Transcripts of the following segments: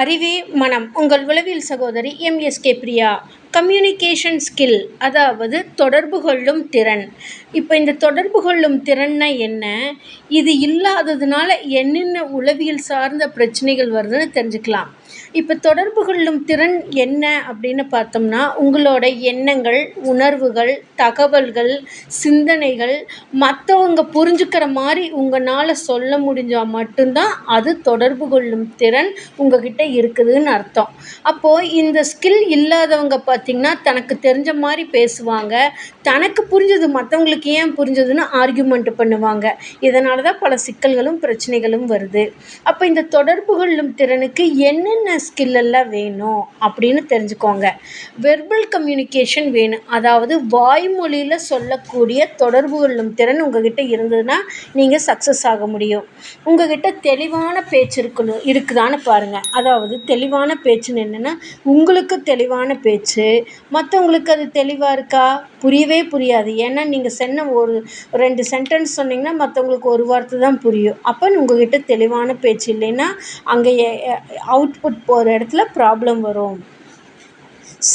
அறிவே மனம் உங்கள் உளவியல் சகோதரி எம்எஸ்கே பிரியா. கம்யூனிகேஷன் ஸ்கில், அதாவது தொடர்பு கொள்ளும் திறன். இப்போ இந்த தொடர்பு கொள்ளும் திறன்னா என்ன, இது இல்லாததுனால என்னென்ன உளவியல் சார்ந்த பிரச்சனைகள் வருதுன்னு தெரிஞ்சுக்கலாம். இப்போ தொடர்பு கொள்ளும் திறன் என்ன அப்படின்னு பார்த்தோம்னா, உங்களோட எண்ணங்கள், உணர்வுகள், தகவல்கள், சிந்தனைகள் மற்றவங்க புரிஞ்சுக்கிற மாதிரி உங்களால் சொல்ல முடிஞ்சால் மட்டும்தான் அது தொடர்பு கொள்ளும் திறன் உங்ககிட்ட இருக்குதுன்னு அர்த்தம். அப்போது இந்த ஸ்கில் இல்லாதவங்க பார்த்திங்கன்னா, தனக்கு தெரிஞ்ச மாதிரி பேசுவாங்க, தனக்கு புரிஞ்சது மற்றவங்களுக்கு ஏன் புரிஞ்சதுன்னு ஆர்கியூமெண்ட் பண்ணுவாங்க. இதனால தான் பல சிக்கல்களும் பிரச்சனைகளும் வருது. அப்போ இந்த தொடர்பு கொள்ளும் திறனுக்கு என்னென்ன ஸ்கில் எல்லாம் வேணும் அப்படின்னு தெரிஞ்சுக்கோங்க. வெர்பல் கம்யூனிகேஷன் வேணும், அதாவது வாய்மொழியில் சொல்லக்கூடிய தொடர்பு கொள்ளும் திறன் உங்ககிட்ட இருந்ததுன்னா நீங்கள் சக்ஸஸ் ஆக முடியும். உங்ககிட்ட தெளிவான பேச்சு இருக்குதான்னு பாருங்கள். அதாவது தெளிவான பேச்சுன்னு என்னென்னா, உங்களுக்கு தெளிவான பேச்சு, மற்றவங்களுக்கு அது தெளிவாக இருக்கா, புரியவே புரியாது. ஏன்னா நீங்கள் சொன்ன ஒரு 2 சென்டென்ஸ் சொன்னீங்கன்னா மற்றவங்களுக்கு ஒரு வார்த்தை தான் புரியும். அப்போ உங்ககிட்ட தெளிவான பேச்சு இல்லைன்னா அங்கே அவுட்புட் போகிற இடத்துல ப்ராப்ளம் வரும்.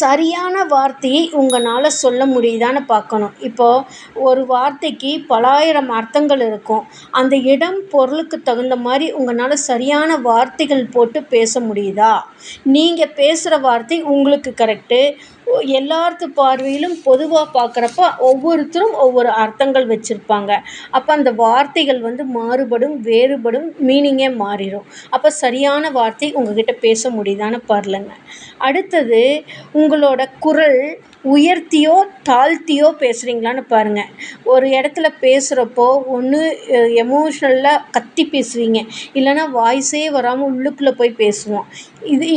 சரியான வார்த்தையை உங்களால் சொல்ல முடியுதான்னு பார்க்கணும். இப்போது ஒரு வார்த்தைக்கு பலாயிரம் அர்த்தங்கள் இருக்கும். அந்த இடம் பொருளுக்கு தகுந்த மாதிரி உங்களால் சரியான வார்த்தைகள் போட்டு பேச முடியுதா? நீங்கள் பேசுகிற வார்த்தை உங்களுக்கு கரெக்டு, எல்லாத்து பார்வையிலும் பொதுவாக பார்க்குறப்ப ஒவ்வொருத்தரும் ஒவ்வொரு அர்த்தங்கள் வச்சுருப்பாங்க. அப்போ அந்த வார்த்தைகள் மாறுபடும், வேறுபடும், மீனிங்கே மாறிடும். அப்போ சரியான வார்த்தை உங்ககிட்ட பேச முடியுதான்னு பாருங்க. அடுத்தது, உங்களோட குரல் உயர்த்தியோ தாழ்த்தியோ பேசுகிறீங்களான்னு பாருங்கள். ஒரு இடத்துல பேசுகிறப்போ ஒன்று எமோஷ்னலாக கத்தி பேசுவீங்க, இல்லைனா வாய்ஸே வராமல் உள்ளுக்குள்ளே போய் பேசுவோம்.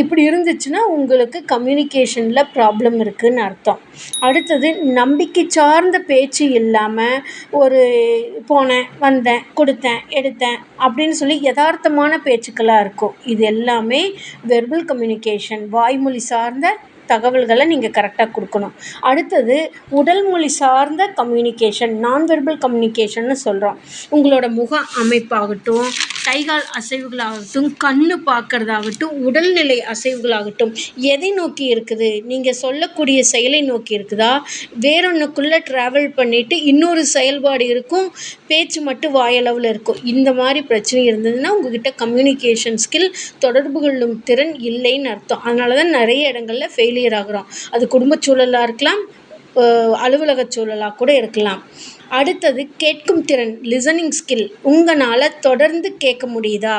இப்படி இருந்துச்சுன்னா உங்களுக்கு கம்யூனிகேஷனில் ப்ராப்ளம் இருக்குதுன்னு அர்த்தம். அடுத்தது, நம்பிக்கை சார்ந்த பேச்சு இல்லாமல் ஒரு போனேன், வந்தேன், கொடுத்தேன், எடுத்தேன் அப்படின்னு சொல்லி யதார்த்தமான பேச்சுக்களாக இருக்கும். இது எல்லாமே வெர்பல் கம்யூனிகேஷன், வாய்மொழி சார்ந்த தகவல்களை நீங்கள் கரெக்டாக கொடுக்கணும். அடுத்தது, உடல் மொழி சார்ந்த கம்யூனிகேஷன், நான் வெர்பல் கம்யூனிகேஷன்னு சொல்கிறோம். உங்களோட முக அமைப்பாகட்டும், கைகால் அசைவுகளாகட்டும், கண்ணு பார்க்குறதாகட்டும், உடல்நிலை அசைவுகளாகட்டும், எதை நோக்கி இருக்குது, நீங்கள் சொல்லக்கூடிய செயலை நோக்கி இருக்குதா, வேறொன்றுக்குள்ளே ட்ராவல் பண்ணிவிட்டு இன்னொரு செயல்பாடு இருக்கும், பேச்சு மட்டும் வாயளவில் இருக்கும். இந்த மாதிரி பிரச்சனை இருந்ததுன்னா உங்ககிட்ட கம்யூனிகேஷன் ஸ்கில், தொடர்பு கொள்ளும் திறன் இல்லைன்னு அர்த்தம். அதனால தான் நிறைய இடங்களில் ஃபெயிலியர் ஆகுறோம். அது குடும்பச் சூழலாக இருக்கலாம், அலுவலக சூழலாக கூட இருக்கலாம். அடுத்தது, கேட்கும் திறன், லிசனிங் ஸ்கில். உங்களால் தொடர்ந்து கேட்க முடியுதா?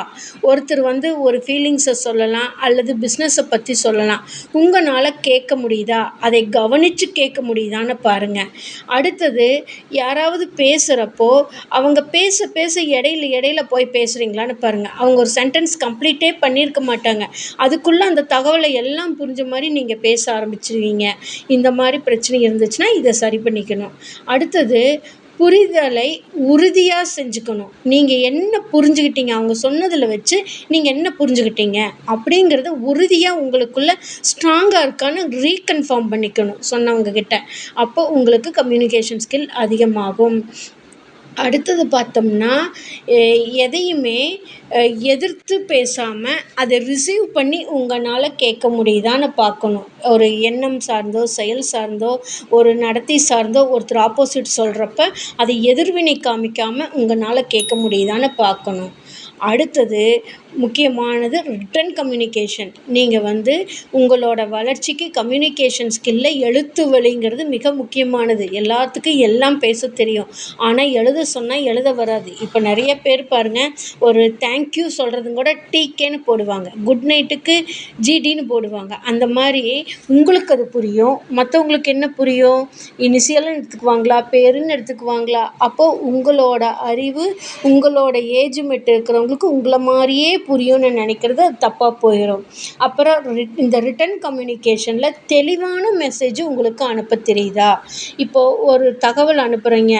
ஒருத்தர் ஒரு ஃபீலிங்ஸை சொல்லலாம், அல்லது பிஸ்னஸை பற்றி சொல்லலாம். உங்களால் கேட்க முடியுதா? அதை கவனித்து கேட்க முடியுதான்னு பாருங்கள். அடுத்தது, யாராவது பேசுகிறப்போ அவங்க பேச பேச இடையில போய் பேசுகிறீங்களான்னு பாருங்கள். அவங்க ஒரு சென்டென்ஸ் கம்ப்ளீட்டே பண்ணியிருக்க மாட்டாங்க, அதுக்குள்ளே அந்த தகவலை எல்லாம் புரிஞ்ச மாதிரி நீங்கள் பேச ஆரம்பிச்சிருவீங்க. இந்த மாதிரி பிரச்சனை இருந்துச்சுன்னா இதை சரி பண்ணிக்கணும். அடுத்தது, புரிதலை உறுதியாக செஞ்சுக்கணும். நீங்கள் என்ன புரிஞ்சுக்கிட்டீங்க, அவங்க சொன்னதில் வச்சு நீங்கள் என்ன புரிஞ்சுக்கிட்டீங்க அப்படிங்கிறத உறுதியாக உங்களுக்குள்ளே ஸ்ட்ராங்காக இருக்கான்னு ரீகன்ஃபார்ம் பண்ணிக்கணும் சொன்னவங்கக்கிட்ட. அப்போ உங்களுக்கு கம்யூனிகேஷன் ஸ்கில் அதிகமாகும். அடுத்தது பார்த்தோம்னா, எதையுமே எதிர்த்து பேசாமல் அதை ரிசீவ் பண்ணி உங்களால் கேட்க முடியுதான்னு பார்க்கணும். ஒரு எண்ணம் சார்ந்தோ, செயல் சார்ந்தோ, ஒரு நடத்தை சார்ந்தோ ஒருத்தர் ஆப்போசிட் சொல்கிறப்ப அதை எதிர்வினை காமிக்காமல் உங்களால் கேட்க முடியுதான்னு பார்க்கணும். அடுத்தது, முக்கியமானது ரிட்டன் கம்யூனிகேஷன். நீங்கள் உங்களோட வளர்ச்சிக்கு கம்யூனிகேஷன் ஸ்கில்ல எழுத்து வழிங்கிறது மிக முக்கியமானது. எல்லாத்துக்கும் எல்லாம் பேச தெரியும், ஆனால் எழுத சொன்னால் எழுத வராது. இப்போ நிறைய பேர் பாருங்கள், ஒரு தேங்க்யூ சொல்கிறதும் கூட டிகேன்னு போடுவாங்க, குட் நைட்டுக்கு ஜிடின்னு போடுவாங்க. அந்த மாதிரி உங்களுக்கு அது புரியும், மற்றவங்களுக்கு என்ன புரியும், இனிஷியல்னு எடுத்துக்குவாங்களா, பேருன்னு எடுத்துக்குவாங்களா? அப்போது உங்களோட அறிவு, உங்களோட ஏஜ்மெண்ட் இருக்கிறவங்களுக்கு உங்களை மாதிரியே புரியும்னு நினைக்கிறது அது தப்பாக போயிடும். அப்புறம் இந்த ரிட்டன் கம்யூனிகேஷனில் தெளிவான மெசேஜ் உங்களுக்கு அனுப்ப தெரியுதா? இப்போது ஒரு தகவல் அனுப்புகிறீங்க,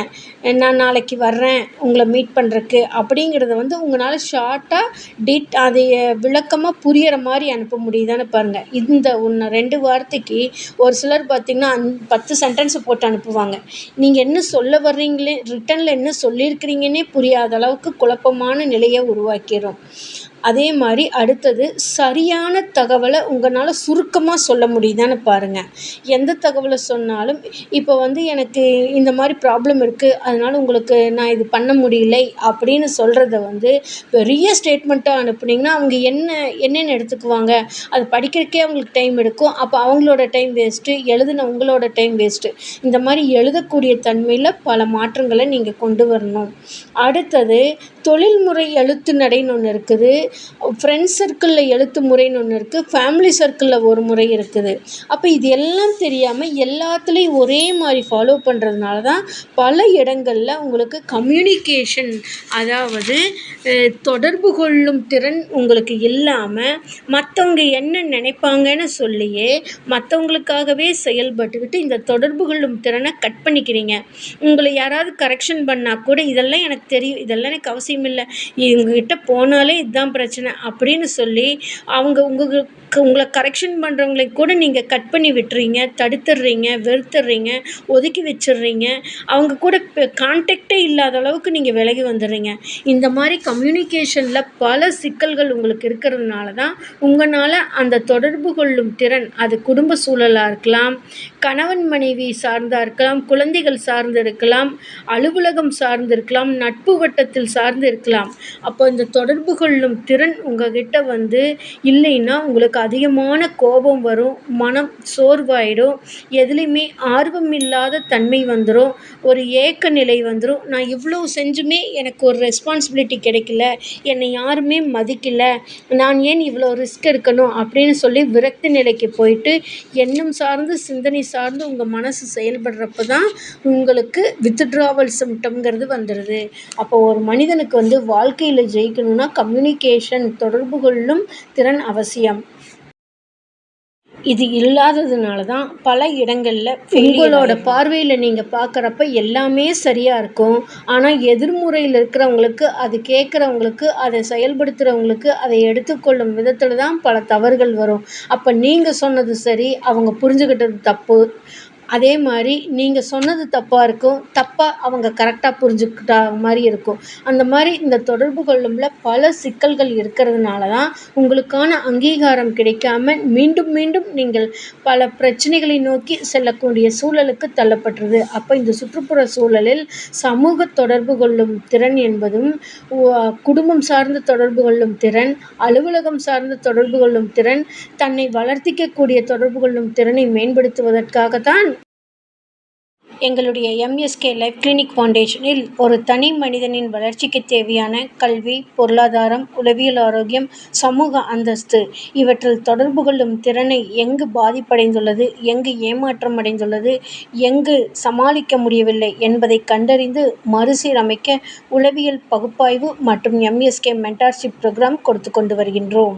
நான் நாளைக்கு வர்றேன் உங்களை மீட் பண்ணுறக்கு அப்படிங்கிறத உங்களால் ஷார்ட்டாக அதை விளக்கமாக புரிகிற மாதிரி அனுப்ப முடியுதான்னு பாருங்கள். இந்த 2 வார்த்தைக்கு ஒரு சிலர் பார்த்திங்கன்னா 10 சென்டென்ஸை போட்டு அனுப்புவாங்க. நீங்கள் என்ன சொல்ல வர்றீங்களே, ரிட்டனில் என்ன சொல்லியிருக்கிறீங்கன்னே புரியாத அளவுக்கு குழப்பமான நிலையை உருவாக்கிடும். அதே மாதிரி அடுத்தது சரியான தகவலை உங்களால் சுருக்கமாக சொல்ல முடியுதான்னு பாருங்கள். எந்த தகவலை சொன்னாலும் இப்போ வந்து எனக்கு இந்த மாதிரி ப்ராப்ளம் இருக்குது, அதனால் உங்களுக்கு நான் இது பண்ண முடியலை அப்படின்னு சொல்கிறத வந்து பெரிய ஸ்டேட்மெண்ட்டாக அனுப்புனீங்கன்னா அவங்க என்னென்னு எடுத்துக்குவாங்க. அது படிக்கிறதுக்கே அவங்களுக்கு டைம் எடுக்கும். அப்போ அவங்களோட டைம் வேஸ்ட்டு, எழுதின உங்களோட டைம் வேஸ்ட்டு. இந்த மாதிரி எழுதக்கூடிய தன்மையில் பல மாற்றங்களை நீங்கள் கொண்டு வரணும். அடுத்தது தொழில்முறை எழுத்து நடைன்னு ஒன்று இருக்குது, ஃப்ரெண்ட்ஸ் சர்க்கிளில் எழுத்து முறைன்னு ஒன்று இருக்குது, ஃபேமிலி சர்க்கிளில் ஒரு முறை இருக்குது. அப்போ இது எல்லாம் தெரியாமல் எல்லாத்துலேயும் ஒரே மாதிரி ஃபாலோ பண்ணுறதுனால தான் பல இடங்களில் உங்களுக்கு கம்யூனிகேஷன், அதாவது தொடர்பு கொள்ளும் திறன் உங்களுக்கு இல்லாமல் மற்றவங்க என்ன நினைப்பாங்கன்னு சொல்லியே மற்றவங்களுக்காகவே செயல்பட்டுக்கிட்டு இந்த தொடர்பு கொள்ளும் திறனை கட் பண்ணிக்கிறீங்க. உங்களை யாராவது கரெக்ஷன் பண்ணால் கூட இதெல்லாம் எனக்கு தெரியும், இதெல்லாம் எனக்கு அவசியம் இல்லை, இவங்ககிட்ட போனாலே இதுதான் பிரச்சனை அப்படின்னு சொல்லி அவங்க உங்களை கரெக்ஷன் பண்ணுறவங்களை கூட நீங்கள் கட் பண்ணி விட்டுறீங்க, தடுத்துடுறீங்க, வெறுத்துடுறீங்க, ஒதுக்கி வச்சிடுறீங்க. அவங்க கூட கான்டாக்டே இல்லாத அளவுக்கு நீங்கள் விலகி வந்துடுறீங்க. இந்த மாதிரி கம்யூனிகேஷனில் பல சிக்கல்கள் உங்களுக்கு இருக்கிறதுனால தான் உங்களால் அந்த தொடர்பு கொள்ளும் திறன், அது குடும்ப சூழலாக இருக்கலாம், கணவன் மனைவி சார்ந்தா இருக்கலாம், குழந்தைகள் சார்ந்து இருக்கலாம், அலுவலகம் சார்ந்து இருக்கலாம், நட்பு வட்டத்தில் சார்ந்து இருக்கலாம். அப்போ இந்த தொடர்பு கொள்ளும் திறன் உங்ககிட்ட வந்து இல்லைன்னா உங்களுக்கு அதிகமான கோபம் வரும், மனம் சோர்வாயிடும், எதுலேயுமே ஆர்வம் இல்லாத தன்மை வந்துடும், ஒரு ஏக்க நிலை வந்துடும். நான் இவ்வளோ செஞ்சுமே எனக்கு ஒரு ரெஸ்பான்சிபிலிட்டி கிடைக்கல, என்னை யாருமே மதிக்கலை, நான் ஏன் இவ்வளோ ரிஸ்க் எடுக்கணும் அப்படின்னு சொல்லி விரக்தி நிலைக்கு போயிட்டு எண்ணம் சார்ந்து சிந்தனை சார்ந்து உங்கள் மனசு செயல்படுறப்ப தான் உங்களுக்கு வித்ட்ராவல் சிம்டம்ங்கிறது வந்துடுது. அப்போ ஒரு மனிதனுக்கு வந்து வாழ்க்கையில் ஜெயிக்கணும்னா கம்யூனிகேஷன், தொடர்பு கொள்ளும் திறன் அவசியம். இது இல்லாததுனால தான் பல இடங்களில் உங்களோட பார்வையில் நீங்கள் பார்க்குறப்ப எல்லாமே சரியாக இருக்கும். ஆனால் எதிர்முறையில் இருக்கிறவங்களுக்கு, அது கேட்குறவங்களுக்கு, அதை செயல்படுத்துகிறவங்களுக்கு, அதை எடுத்துக்கொள்ளும் விதத்தில் தான் பல தவறுகள் வரும். அப்போ நீங்கள் சொன்னது சரி, அவங்க புரிஞ்சுக்கிட்டது தப்பு. அதே மாதிரி நீங்கள் சொன்னது தப்பாக இருக்கும், தப்பாக அவங்க கரெக்டாக புரிஞ்சுக்கிட்டா மாதிரி இருக்கும். அந்த மாதிரி இந்த தொடர்பு கொள்ளும்ல பல சிக்கல்கள் இருக்கிறதுனால தான் உங்களுக்கான அங்கீகாரம் கிடைக்காம மீண்டும் மீண்டும் நீங்கள் பல பிரச்சனைகளை நோக்கி செல்லக்கூடிய சூழலுக்கு தள்ளப்பட்டுருது. அப்போ இந்த சுற்றுப்புற சூழலில் சமூக தொடர்பு கொள்ளும் திறன் என்பதும், குடும்பம் சார்ந்த தொடர்பு கொள்ளும் திறன், அலுவலகம் சார்ந்த தொடர்பு கொள்ளும் திறன், தன்னை வளர்த்திக்கக்கூடிய தொடர்பு கொள்ளும் திறனை மேம்படுத்துவதற்காகத்தான் எங்களுடைய எம்எஸ்கே லைஃப் கிளினிக் ஃபவுண்டேஷனில் ஒரு தனி மனிதனின் வளர்ச்சிக்கு தேவையான கல்வி, பொருளாதாரம், உளவியல் ஆரோக்கியம், சமூக அந்தஸ்து இவற்றில் தொடர்பு கொள்ளும் திறனை எங்கு பாதிப்படைந்துள்ளது, எங்கு ஏமாற்றம் அடைந்துள்ளது, எங்கு சமாளிக்க முடியவில்லை என்பதை கண்டறிந்து மறுசீரமைக்க உளவியல் பகுப்பாய்வு மற்றும் எம்எஸ்கே மென்டார்ஷிப் புரோகிராம் கொடுத்து கொண்டு வருகின்றோம்.